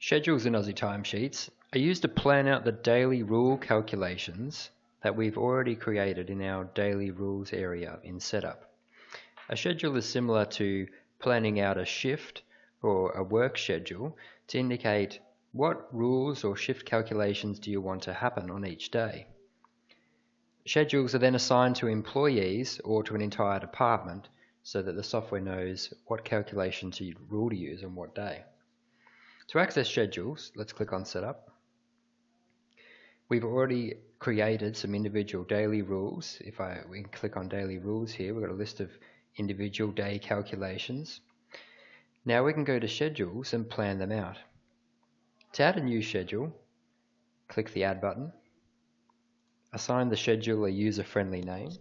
Schedules in Aussie Time Sheets are used to plan out the daily rule calculations that we've already created in our daily rules area in setup. A schedule is similar to planning out a shift or a work schedule to indicate what rules or shift calculations do you want to happen on each day. Schedules are then assigned to employees or to an entire department so that the software knows what calculations rule to use on what day. To access schedules, let's click on Setup. We've already created some individual daily rules. We click on Daily Rules here, we've got a list of individual day calculations. Now we can go to Schedules and plan them out. To add a new schedule, click the Add button. Assign the schedule a user-friendly name.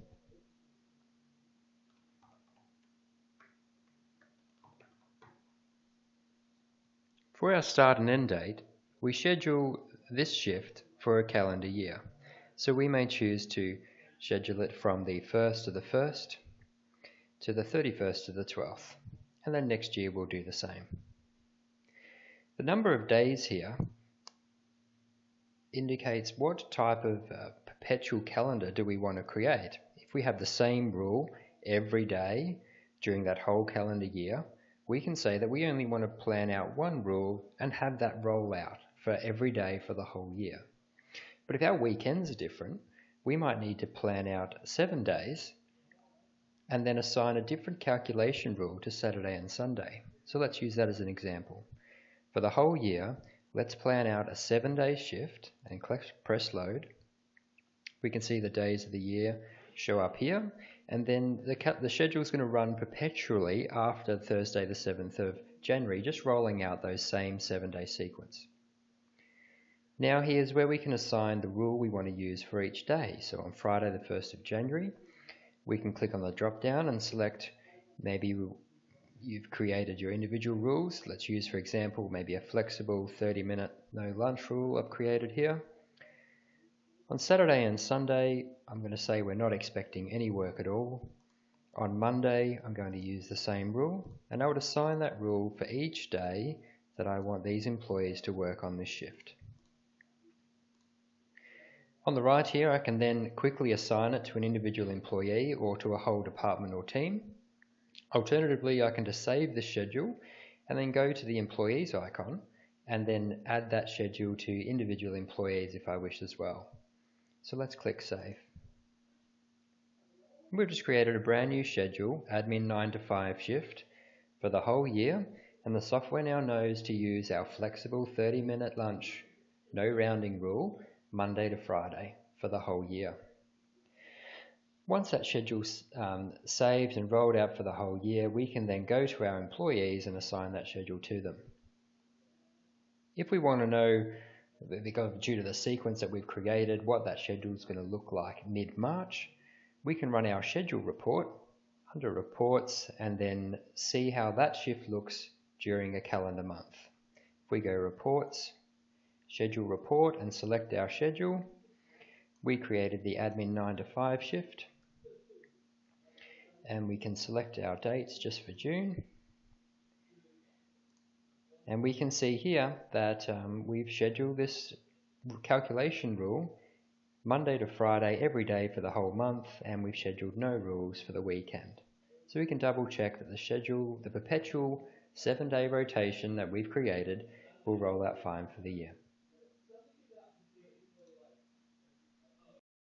For our start and end date, we schedule this shift for a calendar year. So we may choose to schedule it from the 1st of the 1st to the 31st of the 12th. And then next year we'll do the same. The number of days here indicates what type of perpetual calendar do we want to create. If we have the same rule every day during that whole calendar year, we can say that we only want to plan out one rule and have that roll out for every day for the whole year. But if our weekends are different, we might need to plan out 7 days and then assign a different calculation rule to Saturday and Sunday. So let's use that as an example. For the whole year, let's plan out a 7-day shift and press load. We can see the days of the year show up here, and then the schedule is going to run perpetually after Thursday the 7th of January, just rolling out those same 7-day sequence. Now here's where we can assign the rule we want to use for each day. So on Friday the 1st of January, we can click on the drop down and select, maybe you've created your individual rules. Let's use, for example, maybe a flexible 30-minute no lunch rule I've created here. On Saturday and Sunday, I'm going to say we're not expecting any work at all. On Monday, I'm going to use the same rule, and I would assign that rule for each day that I want these employees to work on this shift. On the right here, I can then quickly assign it to an individual employee or to a whole department or team. Alternatively, I can just save the schedule and then go to the employees icon and then add that schedule to individual employees if I wish as well. So let's click Save. We've just created a brand new schedule, admin 9 to 5 shift, for the whole year, and the software now knows to use our flexible 30-minute lunch, no rounding rule, Monday to Friday for the whole year. Once that schedule's saved and rolled out for the whole year, we can then go to our employees and assign that schedule to them. If we want to know, because due to the sequence that we've created, what that schedule is going to look like mid-March, we can run our schedule report under Reports and then see how that shift looks during a calendar month. If we go Reports, Schedule Report and select our schedule, we created the admin 9 to 5 shift, and we can select our dates just for June. And we can see here that we've scheduled this calculation rule Monday to Friday every day for the whole month, and we've scheduled no rules for the weekend. So we can double check that the schedule, the perpetual 7-day rotation that we've created, will roll out fine for the year.